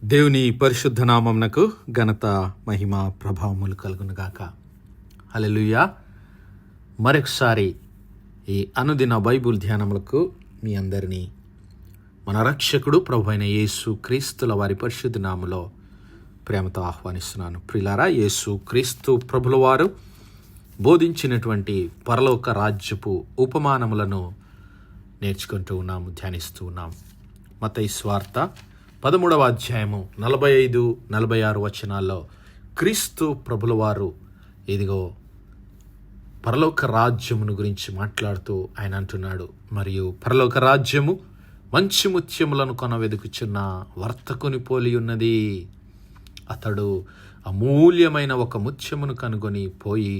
దేవుని పరిశుద్ధ నామమునకు ఘనత మహిమ ప్రభావములు కలుగునుగాక. హల్లెలూయా. మరొకసారి ఈ అనుదిన బైబుల్ ధ్యానములకు మీ అందరినీ మన రక్షకుడు ప్రభు అయిన యేసు క్రీస్తుల వారి పరిశుద్ధ నామములో ప్రేమతో ఆహ్వానిస్తున్నాను. ప్రియులారా, యేసు క్రీస్తు ప్రభుల వారు బోధించినటువంటి పరలోక రాజ్యపు ఉపమానములను నేర్చుకుంటూ ఉన్నాము, ధ్యానిస్తూ ఉన్నాము. మత్తయి సువార్త 13వ అధ్యాయము 45-46 వచనాల్లో క్రీస్తు ప్రభుల వారు ఇదిగో పరలోక రాజ్యమును గురించి మాట్లాడుతూ ఆయన అంటున్నాడు, మరియు పరలోక రాజ్యము మంచి ముత్యములను కొనవెదుకుచున్న వర్తకుని పోలి ఉన్నది. అతడు అమూల్యమైన ఒక ముత్యమును కనుగొని పోయి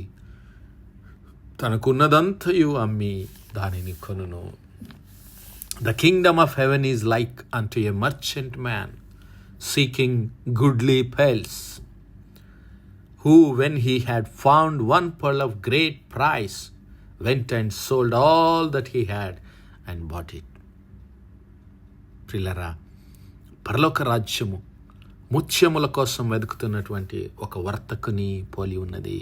తనకున్నదంతయు అమ్మి దానిని కొనును. The kingdom of heaven is like unto a merchant man seeking goodly pearls, who, when he had found one pearl of great price, went and sold all that he had and bought it. ప్రియులారా, పరలోక రాజ్యము ముత్యముల కోసం వెతుకుతున్నటువంటి ఒక వర్తకుని పోలి ఉన్నది.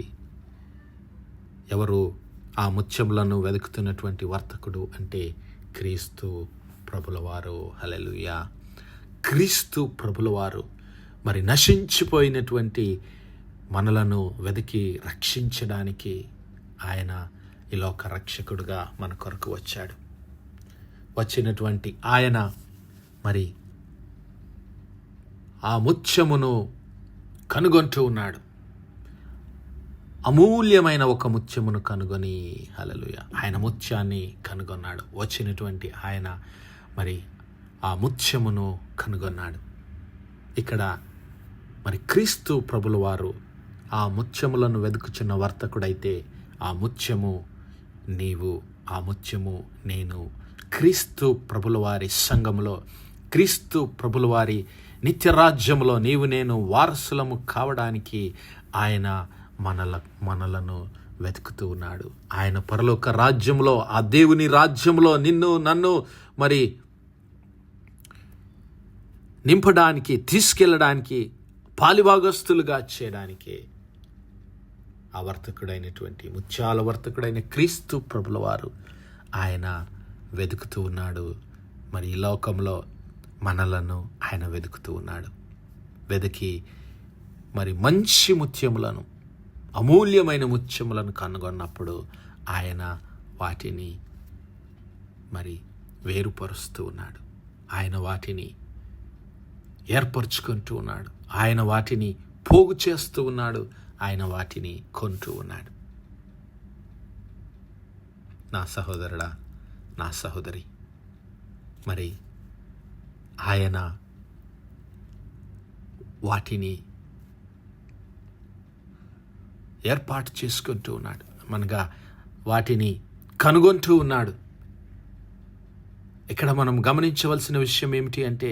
ఎవరు ఆ ముత్యములను వెతుకుతున్నటువంటి వర్తకుడు అంటే క్రీస్తు ప్రభుల వారు. హల్లెలూయా. క్రీస్తు ప్రభుల వారు మరి నశించిపోయినటువంటి మనలను వెతికి రక్షించడానికి ఆయన ఈ లోక రక్షకుడుగా మన కొరకు వచ్చాడు. వచ్చినటువంటి ఆయన మరి ఆ ముత్యమును కనుగొంటూ ఉన్నాడు. అమూల్యమైన ఒక ముత్యమును కనుగొని, హల్లెలూయా, ఆయన ముత్యాన్ని కనుగొన్నాడు. వచ్చినటువంటి ఆయన మరి ఆ ముత్యమును కనుగొన్నాడు. ఇక్కడ మరి క్రీస్తు ప్రభుల వారు ఆ ముత్యములను వెతుకుచున్న వర్తకుడైతే ఆ ముత్యము నీవు, ఆ ముత్యము నేను. క్రీస్తు ప్రభుల వారి సంఘములో, క్రీస్తు ప్రభుల వారి నిత్యరాజ్యములో నీవు నేను వారసులము కావడానికి ఆయన మనలను వెతుకుతూ ఉన్నాడు. ఆయన పరలోక రాజ్యంలో, ఆ దేవుని రాజ్యంలో నిన్ను నన్ను మరి నింపడానికి, తీసుకెళ్ళడానికి, పాలిభాగస్తులుగా చేయడానికి ఆ వర్తకుడైనటువంటి ముత్యాల వర్తకుడైన క్రీస్తు ప్రభుల వారు ఆయన వెతుకుతూ ఉన్నాడు. మరి ఈ లోకంలో మనలను ఆయన వెతుకుతూ ఉన్నాడు. వెతికి మరి మంచి ముత్యములను, అమూల్యమైన ముత్యములను కనుగొన్నప్పుడు ఆయన వాటిని మరి వేరుపరుస్తూ ఉన్నాడు. ఆయన వాటిని ఏర్పరచుకుంటూ ఉన్నాడు. ఆయన వాటిని పోగు చేస్తూ ఉన్నాడు. ఆయన వాటిని కొంటూ ఉన్నాడు. నా సహోదరుడా, నా సహోదరి, మరి ఆయన వాటిని ఏర్పాటు చేసుకుంటూ ఉన్నాడు. మనగా వాటిని కనుగొంటూ ఉన్నాడు. ఇక్కడ మనం గమనించవలసిన విషయం ఏమిటి అంటే,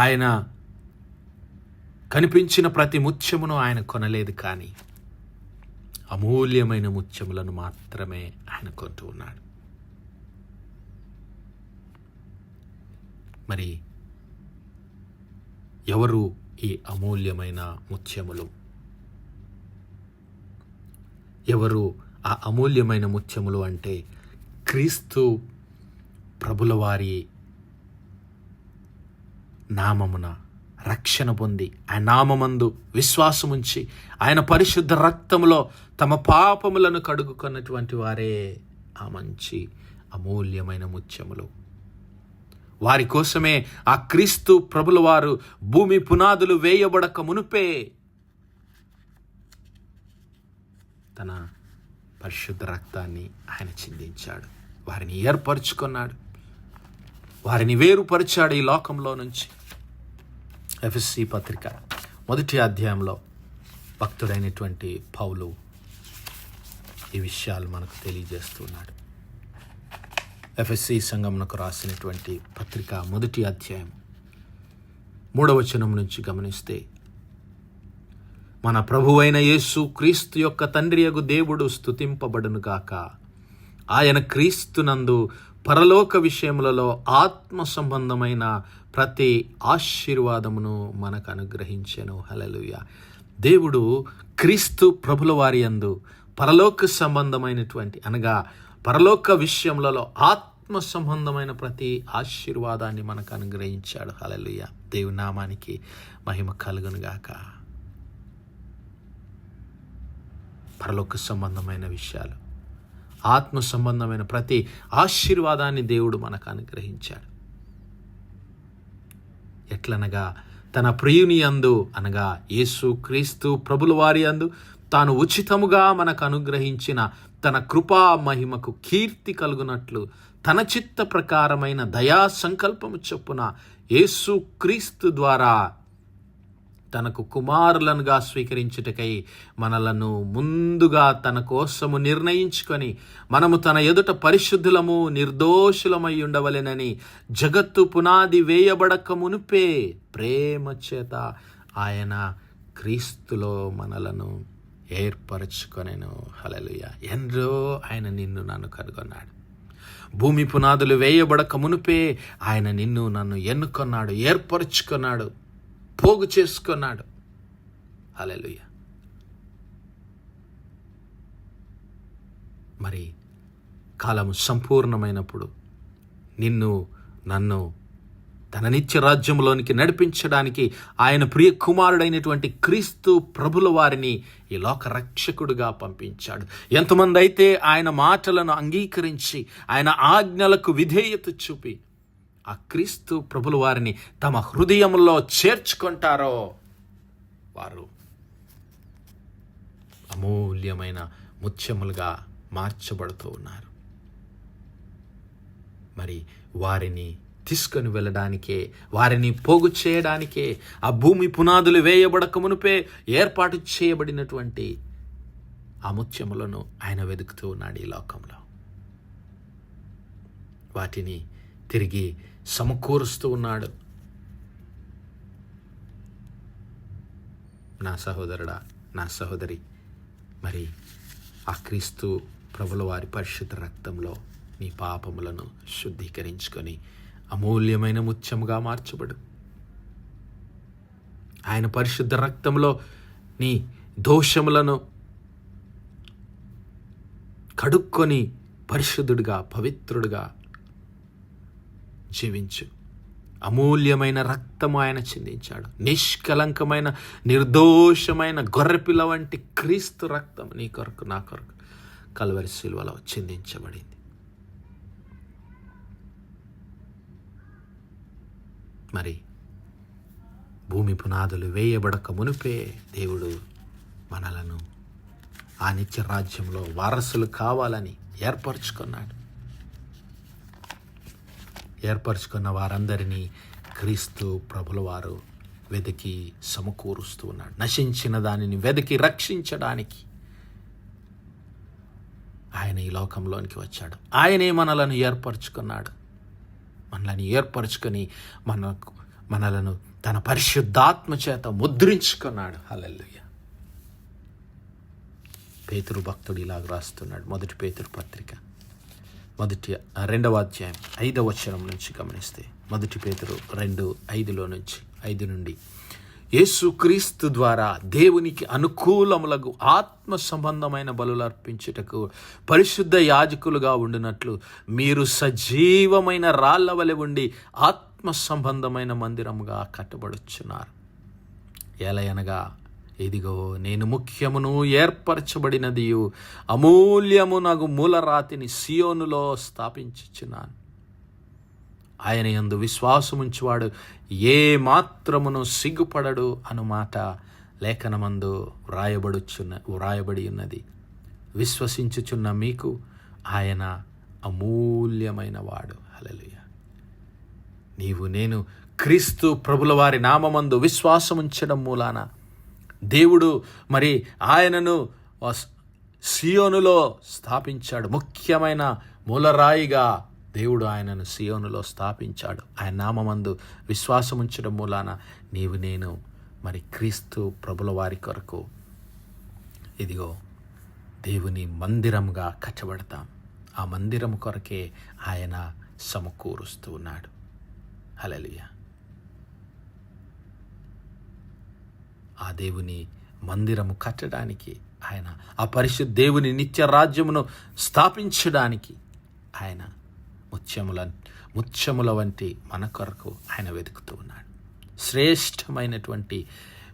ఆయన కనిపించిన ప్రతి ముత్యమును ఆయన కొనలేదు, కానీ అమూల్యమైన ముత్యములను మాత్రమే ఆయన కొంటూ ఉన్నాడు. మరి ఎవరు ఈ అమూల్యమైన ముత్యములు? ఎవరు ఆ అమూల్యమైన ముత్యములు అంటే, క్రీస్తు ప్రభుల వారి నామమున రక్షణ పొంది, ఆయన నామమందు విశ్వాసముంచి, ఆయన పరిశుద్ధ రక్తములో తమ పాపములను కడుగుకున్నటువంటి వారే ఆ మంచి అమూల్యమైన ముత్యములు. వారి కోసమే ఆ క్రీస్తు ప్రభుల వారు భూమి పునాదులు వేయబడక మునుపే తన పరిశుద్ధ రక్తాన్ని ఆయన చిందించాడు. వారిని ఏర్పరచుకున్నాడు, వారిని వేరుపరిచాడు ఈ లోకంలో నుంచి. ఎఫెసీ పత్రిక 1వ అధ్యాయంలో భక్తుడైనటువంటి పౌలు ఈ విషయాలు మనకు తెలియజేస్తున్నాడు. ఎఫెసీ సంఘమునకు రాసినటువంటి పత్రిక 1వ అధ్యాయం 3వ వచనం నుంచి గమనిస్తే, మన ప్రభువైన యేసు క్రీస్తు యొక్క తండ్రియగు దేవుడు స్తుతింపబడును గాక. ఆయన క్రీస్తునందు పరలోక విషయములలో ఆత్మ సంబంధమైన ప్రతి ఆశీర్వాదమును మనకు అనుగ్రహించెను. హల్లెలూయా. దేవుడు క్రీస్తు ప్రభుల వారి యందు పరలోక సంబంధమైనటువంటి అనగా పరలోక విషయములలో ఆత్మ సంబంధమైన ప్రతి ఆశీర్వాదాన్ని మనకు అనుగ్రహించాడు. హల్లెలూయా. దేవుని నామానికి మహిమ కలుగును గాక. పరలోక సంబంధమైన విషయాలు, ఆత్మ సంబంధమైన ప్రతి ఆశీర్వాదాన్ని దేవుడు మనకు అనుగ్రహించాడు. ఎట్లనగా తన ప్రియుని యందు అనగా యేసు క్రీస్తు ప్రభుల వారి యందు తాను ఉచితముగా మనకు అనుగ్రహించిన తన కృపా మహిమకు కీర్తి కలుగునట్లు తన చిత్త ప్రకారమైన దయా సంకల్పము చొప్పున యేసు క్రీస్తు ద్వారా తనకు కుమారులనుగా స్వీకరించుటకై మనలను ముందుగా తన కోసము నిర్ణయించుకొని మనము తన ఎదుట పరిశుద్ధులము నిర్దోషులమై ఉండవలెనని జగత్తు పునాది వేయబడక మునుపే ప్రేమ చేత ఆయన క్రీస్తులో మనలను ఏర్పరచుకొనెను. హల్లెలూయా. ఎందరో ఆయన నిన్ను నన్ను కనుగొన్నాడు. భూమి పునాదులు వేయబడక మునుపే ఆయన నిన్ను నన్ను ఎన్నుకొన్నాడు, ఏర్పరచుకున్నాడు, పోగు చేసుకున్నాడు. హల్లెలూయా. మరి కాలము సంపూర్ణమైనప్పుడు నిన్ను నన్ను తన నిత్య రాజ్యంలోనికి నడిపించడానికి ఆయన ప్రియ కుమారుడైనటువంటి క్రీస్తు ప్రభుల వారిని ఈ లోక రక్షకుడుగా పంపించాడు. ఎంతమంది అయితే ఆయన మాటలను అంగీకరించి ఆయన ఆజ్ఞలకు విధేయత చూపి ఆ క్రీస్తు ప్రభుల వారిని తమ హృదయంలో చేర్చుకుంటారో వారు అమూల్యమైన ముత్యములుగా మార్చబడుతూ ఉన్నారు. మరి వారిని తీసుకొని వెళ్ళడానికే, వారిని పోగు చేయడానికే ఆ భూమి పునాదులు వేయబడక మునుపే ఏర్పాటు చేయబడినటువంటి ఆ ముత్యములను ఆయన వెతుకుతూ ఉన్నాడు ఈ లోకంలో. వాటిని తిరిగి సమకూరుస్తూ ఉన్నాడు. నా సహోదరుడా, నా సహోదరి, మరి ఆ క్రీస్తు ప్రభుల వారి పరిశుద్ధ రక్తంలో నీ పాపములను శుద్ధీకరించుకొని అమూల్యమైన ముత్యముగా మార్చబడు. ఆయన పరిశుద్ధ రక్తంలో నీ దోషములను కడుక్కొని పరిశుద్ధుడిగా, పవిత్రుడిగా జీవించు. అమూల్యమైన రక్తము ఆయన చిందించాడు. నిష్కలంకమైన నిర్దోషమైన గొర్రెపిల్ల వంటి క్రీస్తు రక్తం నీ కొరకు, నా కొరకు కల్వరి శిలువలో చిందించబడింది. మరి భూమి పునాదులు వేయబడక మునిపే దేవుడు మనలను ఆ నిత్య రాజ్యంలో వారసులు కావాలని ఏర్పరచుకున్నాడు. ఏర్పరచుకున్న వారందరినీ క్రీస్తు ప్రభుల వారు వెతికి సమకూరుస్తూ ఉన్నాడు. నశించిన దానిని వెతికి రక్షించడానికి ఆయన ఈ లోకంలోనికి వచ్చాడు. ఆయనే మనలను ఏర్పరచుకున్నాడు. మనల్ని ఏర్పరచుకొని మనలను తన పరిశుద్ధాత్మ చేత ముద్రించుకున్నాడు. హల్లెలూయా. పేతురు భక్తుడు ఇలాగ రాస్తున్నాడు. 1 పేతురు పత్రిక 2వ అధ్యాయం 5వ వచనం నుంచి గమనిస్తే 1 పేతురు 2:5 నుంచి 5 నుండి యేసు క్రీస్తు ద్వారా దేవునికి అనుకూలములకు ఆత్మ సంబంధమైన బలులు అర్పించుటకు పరిశుద్ధ యాజకులుగా ఉండినట్లు మీరు సజీవమైన రాళ్ల వలె ఉండి ఆత్మ సంబంధమైన మందిరముగా కట్టబడుచున్నారు. ఎలయనగా ఇదిగో నేను ముఖ్యమును ఏర్పరచబడినదియు అమూల్యమునగు మూలరాతిని సియోనులో స్థాపించుచున్నాను. ఆయన యందు విశ్వాసముంచువాడు ఏ మాత్రమును సిగ్గుపడడు అనుమాట లేఖనమందు వ్రాయబడి ఉన్నది. విశ్వసించుచున్న మీకు ఆయన అమూల్యమైన వాడు. హల్లెలూయా. నీవు నేను క్రీస్తు ప్రభుల వారి నామమందు విశ్వాసముంచడం మూలాన దేవుడు మరి ఆయనను సియోనులో స్థాపించాడు. ముఖ్యమైన మూలరాయిగా దేవుడు ఆయనను సియోనులో స్థాపించాడు. ఆయన నామమందు విశ్వాసముంచడం మూలాన నీవు నేను మరి క్రీస్తు ప్రభుల వారి కొరకు ఇదిగో దేవుని మందిరంగా కట్టబడతాం. ఆ మందిరం కొరకే ఆయన సమకూరుస్తూ ఉన్నాడు. హల్లెలూయా. ఆ దేవుని మందిరము కట్టడానికి ఆయన, ఆ పరిశుద్ధ దేవుని నిత్య రాజ్యమును స్థాపించడానికి ఆయన ముత్యముల వంటి మన కొరకు ఆయన వెతుకుతూ ఉన్నాడు. శ్రేష్టమైనటువంటి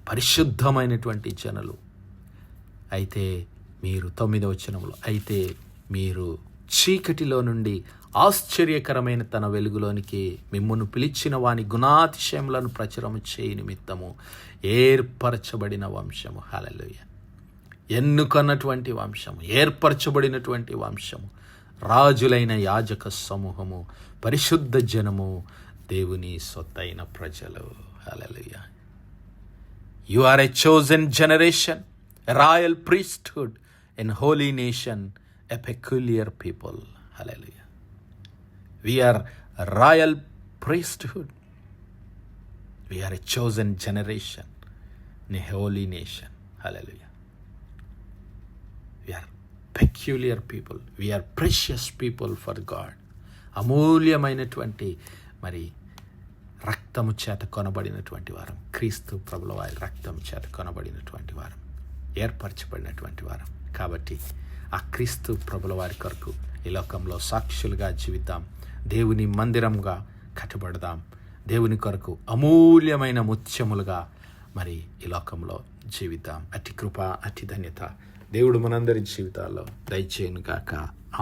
పరిశుద్ధమైనటువంటి జనులు. అయితే మీరు 9వ వచనంలో, అయితే మీరు చీకటిలో నుండి ఆశ్చర్యకరమైన తన వెలుగులోనికి మిమ్మును పిలిచిన వాని గుణాతిశయములను ప్రచురము చేయి నిమిత్తము ఏర్పరచబడిన వంశము. హల్లెలూయా. ఎన్నుకొన్నటువంటి వంశము, ఏర్పరచబడినటువంటి వంశము, రాజులైన యాజక సమూహము, పరిశుద్ధ జనము, దేవుని సొత్తైన ప్రజలు. హల్లెలూయా. You are a chosen generation, a royal priesthood, a holy nation, a peculiar people. Hallelujah. We are a royal priesthood. We are a chosen generation, a holy nation. Hallelujah. We are peculiar people. We are precious people for God. అమూల్యమైనటువంటి మరి రక్తము చేత కొనబడినటువంటి వారం, క్రీస్తు ప్రభుల వారి రక్తం చేత కొనబడినటువంటి వారం, ఏర్పరచబడినటువంటి వారం. కాబట్టి ఆ క్రీస్తు ప్రభుల వారి కొరకు ఈ లోకంలో సాక్షులుగా జీవిద్దాం. దేవుని మందిరంగా కట్టబడదాం. దేవుని కొరకు అమూల్యమైన ముత్యములుగా మరి ఈ లోకంలో జీవిద్దాం. అతి కృప, అతి ధన్యత దేవుడు మనందరి జీవితాల్లో దయచేయును గాక.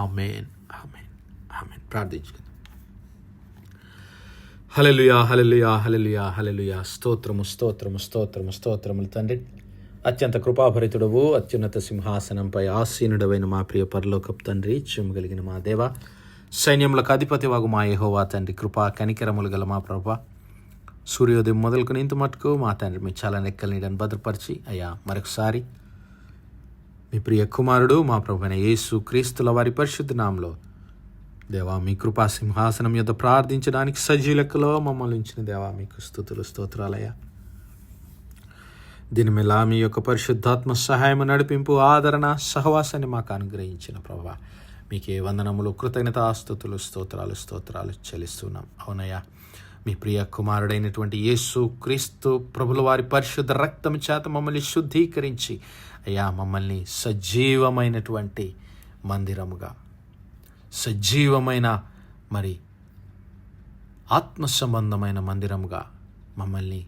ఆమేన్, ఆమేన్, ఆమేన్. ప్రార్థించుకుందాం. హల్లెలూయా, హల్లెలూయా, హల్లెలూయా, హల్లెలూయా. స్తోత్రము, స్తోత్రము, స్తోత్రము, స్తోత్రములు తండ్రి. అత్యంత కృపాభరితుడవు, అత్యున్నత సింహాసనంపై ఆసీనుడవైన మా ప్రియ పరలోకపు తండ్రి, కలిగిన మా దేవ, సైన్యములకు అధిపతి వాగు మా యెహోవా తండ్రి, కృపా కనికరములు గల మా ప్రభువా, సూర్యోదయం మొదలుకొని ఇంత మటుకు మా తండ్రి మీ చాలా నెక్కల నీడని భద్రపరిచి అయ్యా మరొకసారి మీ ప్రియ కుమారుడు మా ప్రభువైన యేసు క్రీస్తుల వారి పరిశుద్ధ నామములో దేవా మీ కృపా సింహాసనం యొద్ద ప్రార్థించడానికి సజీలెక్కలో మమ్మల్ని ఉంచిన దేవా మీకు స్తుతులు, స్తోత్రాలయ్యా. దీనిమెల్లా మీ యొక్క పరిశుద్ధాత్మ సహాయము, నడిపింపు, ఆదరణ, సహవాసాన్ని మాకు అనుగ్రహించిన ప్రభువా మీకే వందనములు, కృతజ్ఞతాస్తుతులు, స్తోత్రాలు చెల్లిస్తున్నాం. అవునయ్యా, మీ ప్రియ కుమారుడైనటువంటి యేసు క్రీస్తు ప్రభుల వారి పరిశుద్ధ రక్తం చేత మమ్మల్ని శుద్ధీకరించి అయ్యా మమ్మల్ని సజీవమైనటువంటి మందిరముగా, సజీవమైన మరి ఆత్మ సంబంధమైన మందిరముగా మమ్మల్ని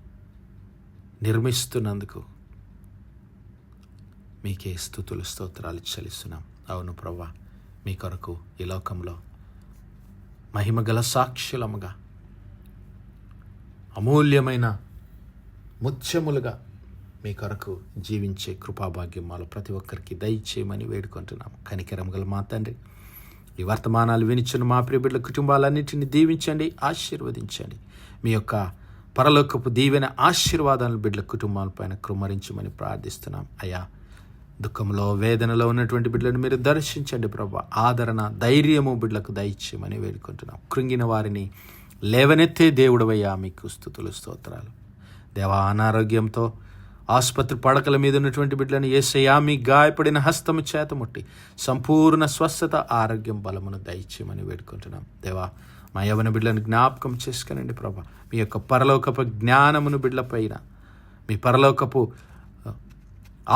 నిర్మిస్తున్నందుకు మీకే స్తుతులు, స్తోత్రాలు చెల్లిస్తున్నాం. అవును ప్రభువా, మీ కొరకు ఈ లోకంలో మహిమగల సాక్షులముగా, అమూల్యమైన ముత్యములుగా మీ కొరకు జీవించే కృపాభాగ్యం మాలో ప్రతి ఒక్కరికి దయచేయమని వేడుకుంటున్నాము. కనికరం గల మా తండ్రి, ఈ వర్తమానాలు వినిచిన మా ప్రియ బిడ్డల కుటుంబాలన్నింటినీ దీవించండి, ఆశీర్వదించండి. మీ యొక్క పరలోకపు దీవెన ఆశీర్వాదాలను బిడ్డల కుటుంబాలపైన కృమ్మరించమని ప్రార్థిస్తున్నాం. అయ్యా, దుఃఖంలో, వేదనలో ఉన్నటువంటి బిడ్డలను మీరు దర్శించండి ప్రభువా. ఆదరణ, ధైర్యము బిడ్డలకు దయచేయమని వేడుకుంటున్నాం. కృంగిన వారిని లేవనెత్తే దేవుడవయ్యా మీకు స్తుతులు, స్తోత్రాలు. దేవా, అనారోగ్యంతో ఆసుపత్రి పడకల మీద ఉన్నటువంటి బిడ్డలను యేసయ్యా మీ గాయపడిన హస్తము చేత ముట్టి సంపూర్ణ స్వస్థత, ఆరోగ్యం, బలమును దయచేయమని వేడుకుంటున్నాం. దేవా, మా యవ్వన బిడ్డలను జ్ఞాపకం చేసుకునండి ప్రభా. మీ యొక్క పరలోకపు జ్ఞానమును బిడ్డలపైన, మీ పరలోకపు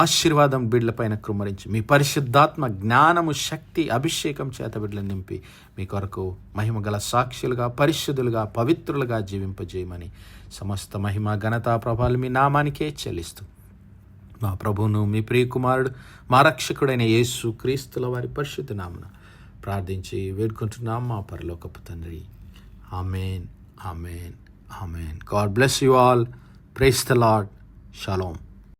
ఆశీర్వాదం బిడ్డలపైన కృమ్మరించి, మీ పరిశుద్ధాత్మ జ్ఞానము, శక్తి, అభిషేకం చేత బిడ్డలను నింపి మీ కొరకు మహిమ గల సాక్షులుగా, పరిశుద్ధులుగా, పవిత్రులుగా జీవింపజేయమని సమస్త మహిమ, ఘనత, ప్రభావాలు మీ నామానికే చెల్లిస్తూ మా ప్రభువును, మీ ప్రియకుమారుడు, మా రక్షకుడైన యేసు క్రీస్తుల వారి పరిశుద్ధ నామమున ప్రార్థించి వేడుకుంటున్నాం మా పరలోకపు తండ్రి. Amen, amen, amen. God bless you all. Praise the Lord. Shalom.